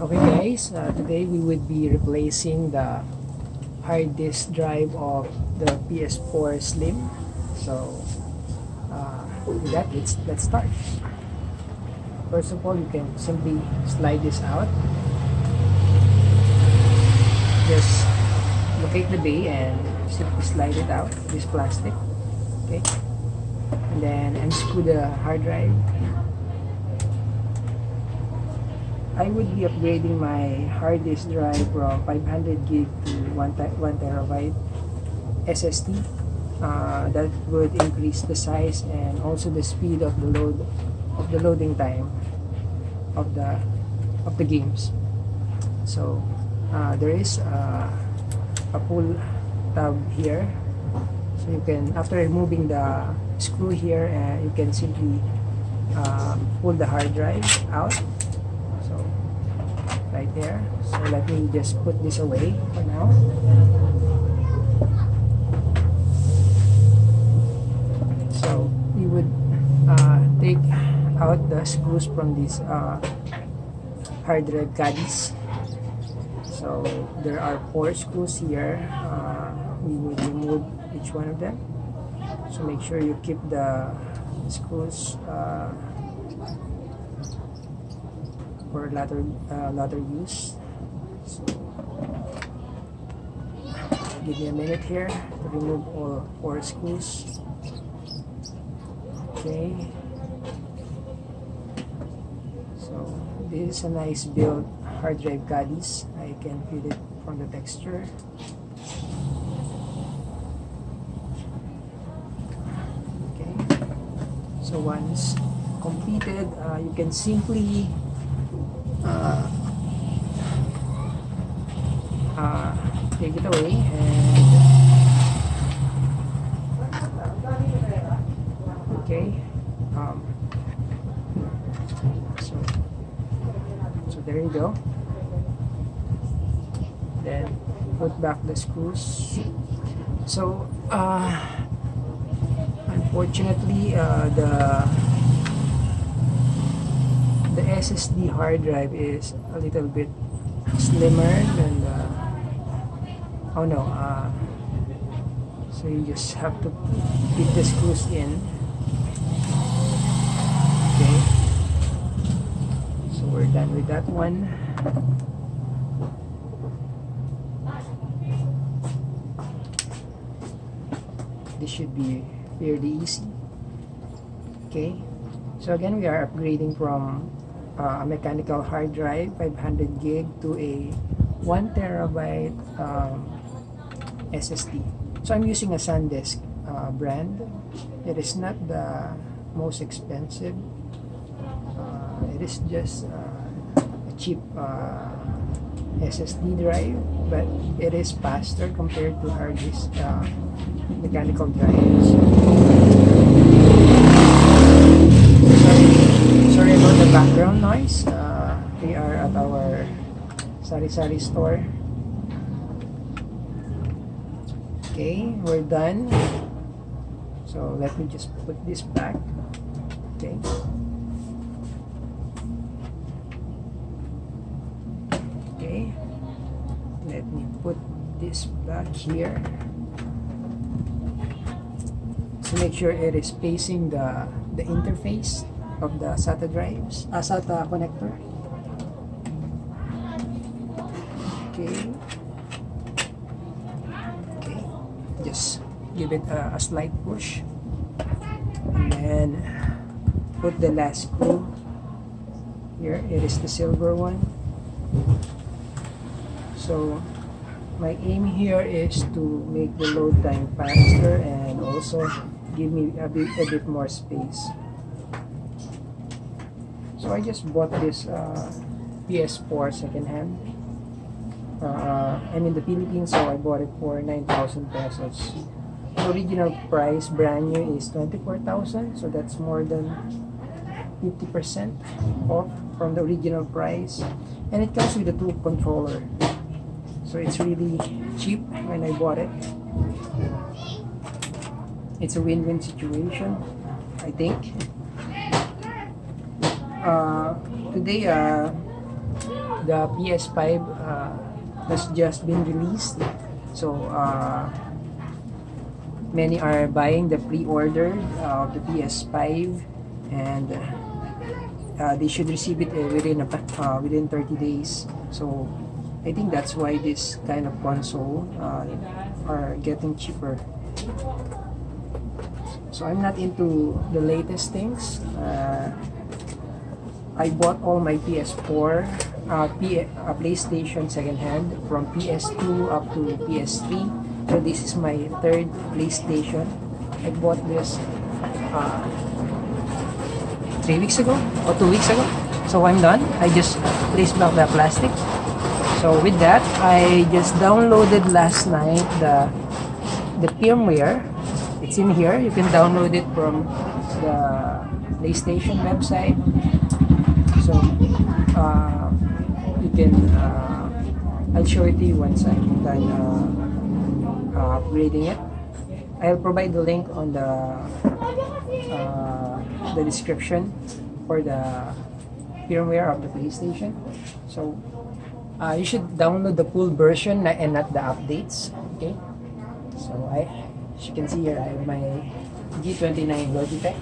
Okay guys, today we would be replacing the hard disk drive of the PS4 Slim. So with that, let's start. First of all, you can simply slide this out. Just locate the bay and simply slide it out, this plastic. Okay, and then unscrew the hard drive. I would be upgrading my hard disk drive from 500 gig to 1 terabyte SSD. That would increase the size and also the speed of the loading time of the games. So there is a pull tab here, so you can, after removing the screw here, you can simply pull the hard drive out. So right there. So let me just put this away for now. So we would take out the screws from these hard drive caddies. So there are 4 screws here. We would remove each one of them. So make sure you keep the screws for later use. So give me a minute here to remove all 4 screws. Okay. So this is a nice build hard drive caddies. I can feel it from the texture. Okay. So once completed, you can simply take it away and okay. So there you go. Then put back the screws. So unfortunately the SSD hard drive is a little bit slimmer than the so you just have to fit the screws in. Okay, so we're done with that one. This should be fairly easy. Okay, so again we are upgrading from a mechanical hard drive 500 gig to a 1 terabyte SSD. So I'm using a SanDisk brand. It is not the most expensive. It is just a cheap SSD drive, but it is faster compared to hard disk mechanical drives. Sorry about the background noise. We are at our sari-sari store. Okay, we're done. So let me just put this back. Okay. Okay. Let me put this back here. So make sure it is facing the interface of the SATA drives, SATA connector. Okay. Okay. Just give it a slight push, and then put the last screw here. It is the silver one. So my aim here is to make the load time faster and also give me a bit more space. So I just bought this PS4 secondhand. I'm in the Philippines, so I bought it for 9,000 pesos. The original price brand new is 24,000, so that's more than 50% off from the original price, and it comes with a 2 controller, so it's really cheap when I bought it. It's a win-win situation, I think. Today the PS5 has just been released. So many are buying the pre-order of the PS5, and they should receive it within 30 days. So I think that's why this kind of console are getting cheaper. So I'm not into the latest things. I bought all my PS4, PlayStation secondhand from PS2 up to PS3. So this is my third PlayStation. I bought this 3 weeks ago or 2 weeks ago. So I'm done. I just placed back the plastic. So with that, I just downloaded last night the firmware. It's in here. You can download it from the PlayStation website. So you can I'll show it to you once I'm done upgrading it. I'll provide the link on the description for the firmware of the PlayStation. So you should download the full version and not the updates. Okay. So as you can see here, I have my G29 Logitech.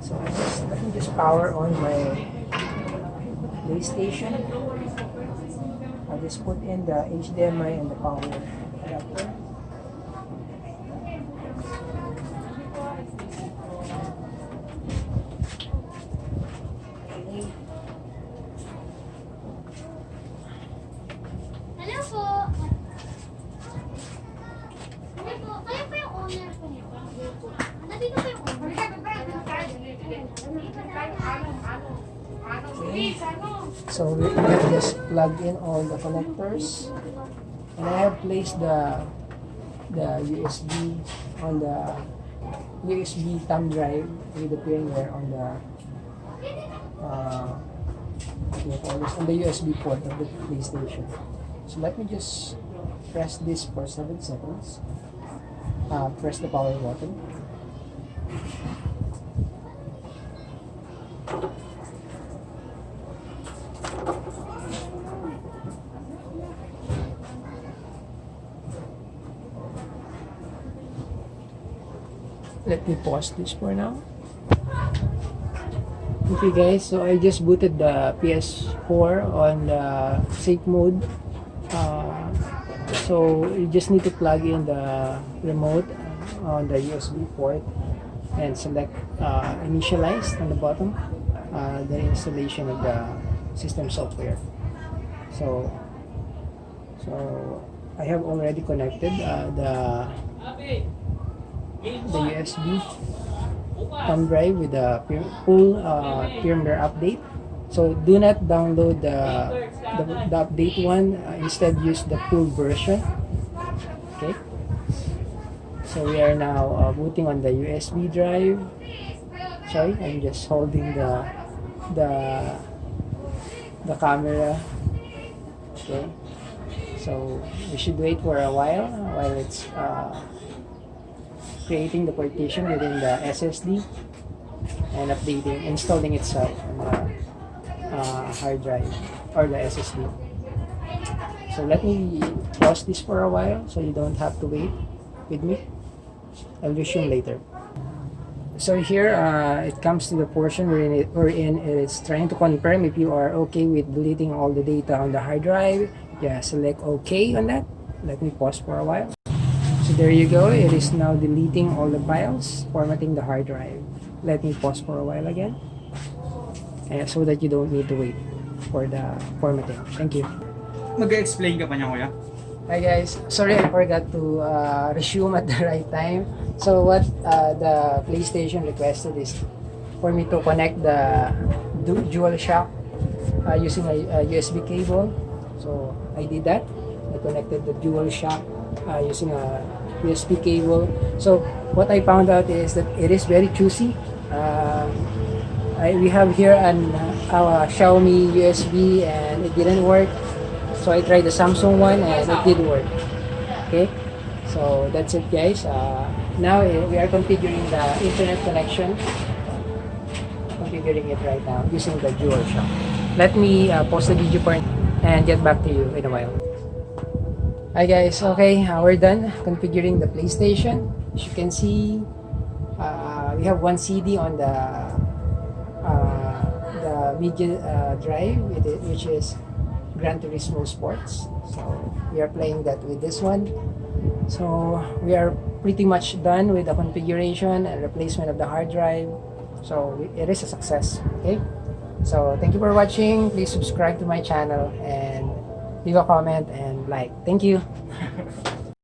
So let me just power on my PlayStation. I'll just put in the HDMI and the power adapter. Hello po. Hello po. Kayo po yung owner po niyo? Nandito po yung owner. Okay. So we have just plugged in all the connectors, and I have placed the USB on the USB thumb drive with the firmware on the on the USB port of the PlayStation. So let me just press this for 7 seconds. Press the power button. Let me pause this for now. Okay guys, so I just booted the PS4 on the safe mode. So you just need to plug in the remote on the USB port and select initialize on the bottom, the installation of the system software. So I have already connected the USB thumb drive with the full firmware update. So do not download the update one. Instead, use the full version. Okay. So we are now booting on the USB drive. Sorry, I'm just holding the camera. Okay. So we should wait for a while it's creating the partition within the SSD and installing itself on the hard drive or the SSD. So let me pause this for a while so you don't have to wait with me. I'll resume later. So here it comes to the portion wherein it's trying to confirm if you are okay with deleting all the data on the hard drive. Yeah, select OK on that. Let me pause for a while. So there you go. It is now deleting all the files, formatting the hard drive. Let me pause for a while again, so that you don't need to wait for the formatting. Thank you. Mag-explain ka pa niya, kuya? Hi guys, sorry I forgot to resume at the right time. So what the PlayStation requested is for me to connect the dual shock using a USB cable. So I did that. I connected the dual shock using a USB cable. So what I found out is that it is very choosy. We have here our Xiaomi USB and it didn't work. So I tried the Samsung one and it did work. Okay, So that's it, guys. Now we are configuring the internet connection. Configuring it right now using the DualShock. Let me pause the video part and get back to you in a while. Hi guys, okay, we're done configuring the PlayStation. As you can see, we have one CD on the media drive, which is Gran Turismo Sports. So we are playing that with this one. So we are pretty much done with the configuration and replacement of the hard drive. So it is a success. Okay. So thank you for watching. Please subscribe to my channel and leave a comment and like. Thank you.